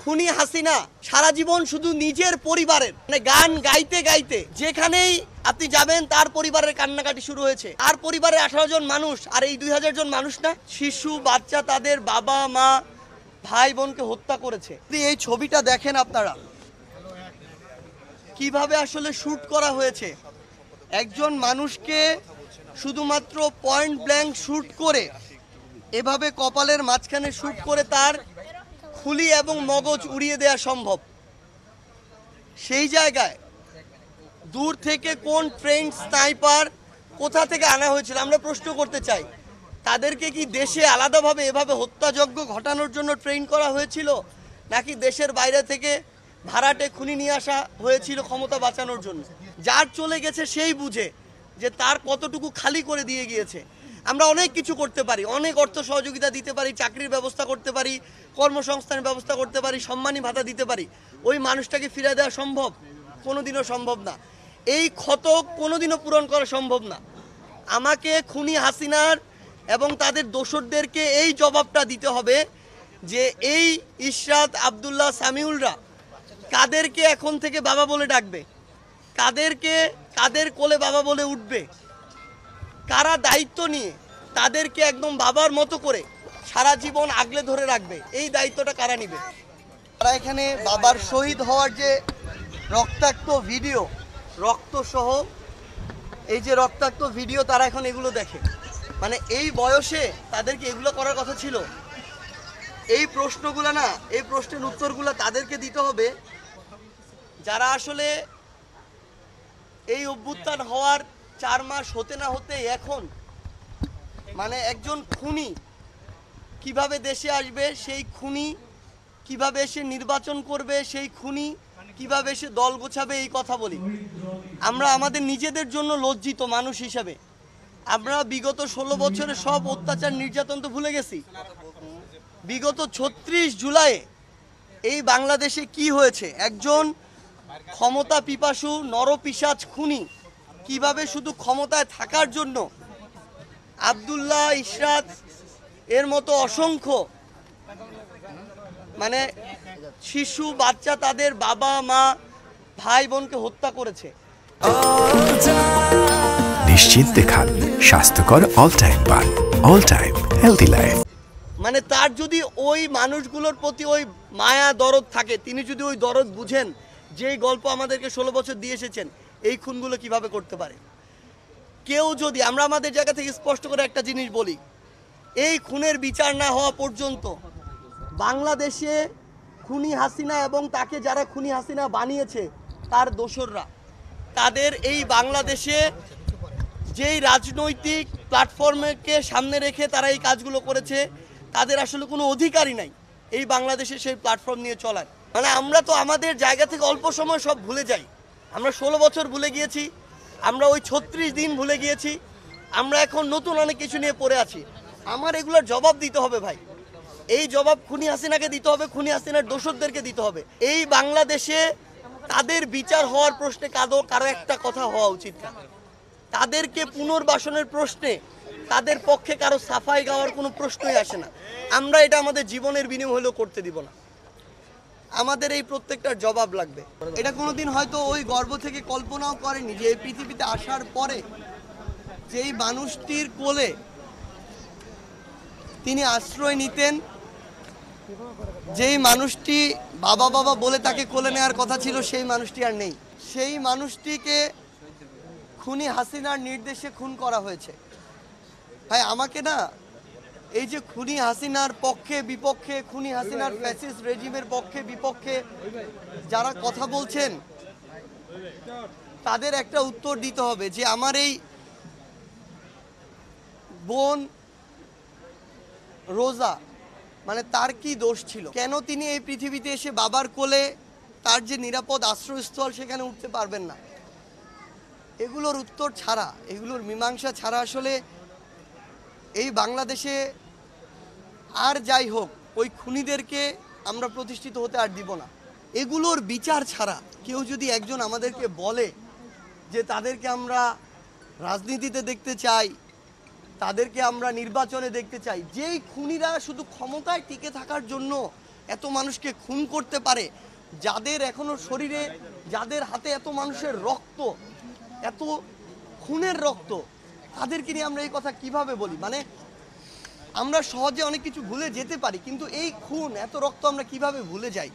খুনি হাসিনা সারা জীবন শুধু নিজের পরিবারের মানে গান গাইতে গাইতে যেখানেই আপনি যাবেন তার পরিবারের কান্নাকাটি শুরু হয়েছে। আর পরিবারের 18 জন মানুষ আর এই 2000 জন মানুষ না, শিশু বাচ্চা তাদের বাবা মা ভাই বোনকে হত্যা করেছে। এই ছবিটা দেখেন আপনারা কিভাবে আসলে শুট করা হয়েছে। একজন মানুষকে শুধুমাত্র পয়েন্ট ব্ল্যাঙ্ক শুট করে এভাবে কপালের মাঝখানে শুট করে তার খুলি এবং মগজ উড়িয়ে দেওয়া সম্ভব। সেই জায়গায় দূর থেকে কোন ট্রেন্ড স্নাইপার কোথা থেকে আনা হয়েছিল আমরা প্রশ্ন করতে চাই। তাদেরকে কি দেশে আলাদাভাবে এভাবে হত্যাযজ্ঞ ঘটানোর জন্য ট্রেন করা হয়েছিল, নাকি দেশের বাইরে থেকে ভাড়াটে খুনি নিয়ে আসা হয়েছিল ক্ষমতা বাঁচানোর জন্য? যার চলে গেছে সেই বুঝে যে তার কতটুকু খালি করে দিয়ে গিয়েছে। আমরা অনেক কিছু করতে পারি, অনেক অর্থ সহযোগিতা দিতে পারি, চাকরির ব্যবস্থা করতে পারি, কর্মসংস্থানের ব্যবস্থা করতে পারি, সম্মানী ভাতা দিতে পারি। ওই মানুষটাকে ফিরে দেওয়া সম্ভব? কোনোদিনও সম্ভব না। এই ক্ষত কোনোদিনও পূরণ করা সম্ভব না। আমাকে খুনি হাসিনার এবং তাদের দোসরদেরকে এই জবাবটা দিতে হবে যে এই ইশরাত আব্দুল্লাহ সামিউলরা কাদেরকে এখন থেকে বাবা বলে ডাকবে, কাদেরকে কাদের কোলে বাবা বলে উঠবে, কারা দায়িত্ব নিয়ে তাদেরকে একদম বাবার মতো করে সারা জীবন আগলে ধরে রাখবে, এই দায়িত্বটা কারা নিবে? তারা এখানে বাবার শহীদ হওয়ার যে রক্তাক্ত ভিডিও, রক্তসহ এই যে রক্তাক্ত ভিডিও, তারা এখন এগুলো দেখে। মানে এই বয়সে তাদেরকে এগুলো করার কথা ছিল? এই প্রশ্নগুলো না, এই প্রশ্নের উত্তরগুলো তাদেরকে দিতে হবে যারা আসলে এই অভ্যুত্থান হওয়ার 4 মাস হতে না হতে এখন মানে একজন খুনি কিভাবে দেশে আসবে, সেই খুনি কিভাবে এসে নির্বাচন করবে, সেই খুনি কিভাবে এসে দল গোছাবে, এই কথা বলি। আমরা আমাদের নিজেদের জন্য লজ্জিত মানুষ হিসাবে। আমরা বিগত 16 বছরের সব অত্যাচার নির্যাতন তো ভুলে গেছি। বিগত 36 জুলাই এই বাংলাদেশে কি হয়েছে, একজন ক্ষমতা পিপাসু নরপিশাচ খুনি কিভাবে শুধু ক্ষমতায় থাকার জন্য আব্দুল্লাহ ইশরাত এর মতো অসংখ্য মানে শিশু বাচ্চা তাদের বাবা মা ভাই বোনকে হত্যা করেছে। নিশ্চিন্তে খান স্বাস্থ্যকর অল টাইম পান, অল টাইম হেলদি লাইফ। মানে তার যদি ওই মানুষগুলোর প্রতি ওই মায়া দরদ থাকে, তিনি যদি ওই দরদ বুঝেন, যেই গল্প আমাদেরকে 16 বছর দিয়ে এসেছেন, এই খুনগুলো কিভাবে করতে পারে কেউ যদি, আমরা আমাদের জায়গা থেকে স্পষ্ট করে একটা জিনিস বলি, এই খুনের বিচার না হওয়া পর্যন্ত বাংলাদেশে খুনি হাসিনা এবং তাকে যারা খুনি হাসিনা বানিয়েছে তার দোসররা, তাদের এই বাংলাদেশে যেই রাজনৈতিক প্ল্যাটফর্মকে সামনে রেখে তারা এই কাজগুলো করেছে, তাদের আসলে কোনো অধিকারই নাই এই বাংলাদেশে সেই প্ল্যাটফর্ম নিয়ে চলার। মানে আমরা তো আমাদের জায়গা থেকে অল্প সময় সব ভুলে যাই। আমরা 16 বছর ভুলে গিয়েছি, আমরা ওই 36 দিন ভুলে গিয়েছি, আমরা এখন নতুন অনেক কিছু নিয়ে পড়ে আছি। আমার এগুলোর জবাব দিতে হবে ভাই। এই জবাব খুনি হাসিনাকে দিতে হবে, খুনি হাসিনার দোসরদেরকে দিতে হবে। এই বাংলাদেশে তাদের বিচার হওয়ার প্রশ্নে কারো একটা কথা হওয়া উচিত না। তাদেরকে পুনর্বাসনের প্রশ্নে তাদের পক্ষে কারো সাফাই গাওয়ার কোনো প্রশ্নই আসে না। আমরা এটা আমাদের জীবনের বিনিময় হলেও করতে দিব না। আমাদের এই প্রত্যেকটার জবাব লাগবে। এটা কোনোদিন হয়তো ওই গর্ব থেকে কল্পনাও করেনি যে এই পৃথিবীতে আসার পরে যেই মানুষটির কোলে তিনি আশ্রয় নিতেন, যেই মানুষটি বাবা বাবা বলে তাকে কোলে নেওয়ার কথা ছিল, সেই মানুষটি আর নেই। সেই মানুষটিকে খুনি হাসিনার নির্দেশে খুন করা হয়েছে। ভাই আমাকে না এই যে খুনি হাসিনার পক্ষে বিপক্ষে, খুনি হাসিনার ফ্যাসিস্ট রেজিমের পক্ষে বিপক্ষে যারা কথা বলছেন, তাদের একটা উত্তর দিতে হবে যে আমার এই বোন রোজা মানে তার কি দোষ ছিল, কেন তিনি এই পৃথিবীতে এসে বাবার কোলে তার যে নিরাপদ আশ্রয়স্থল সেখানে উঠতে পারবেন না? এগুলোর উত্তর ছাড়া, এগুলোর মীমাংসা ছাড়া আসলে এই বাংলাদেশে আর যাই হোক ওই খুনিদেরকে আমরা প্রতিষ্ঠিত হতে আর দিব না। এগুলোর বিচার ছাড়া কেউ যদি একজন আমাদেরকে বলে যে তাদেরকে আমরা রাজনীতিতে দেখতে চাই, তাদেরকে আমরা নির্বাচনে দেখতে চাই, যেই খুনিরা শুধু ক্ষমতায় টিকে থাকার জন্য এত মানুষকে খুন করতে পারে, যাদের এখনো শরীরে, যাদের হাতে এত মানুষের রক্ত, এত খুনের রক্ত, তাদেরকে নিয়ে আমরা এই কথা কিভাবে বলি? মানে আমরা সহজে অনেক কিছু ভুলে যেতে পারি, কিন্তু এই খুন, এত রক্ত আমরা কিভাবে ভুলে যাই?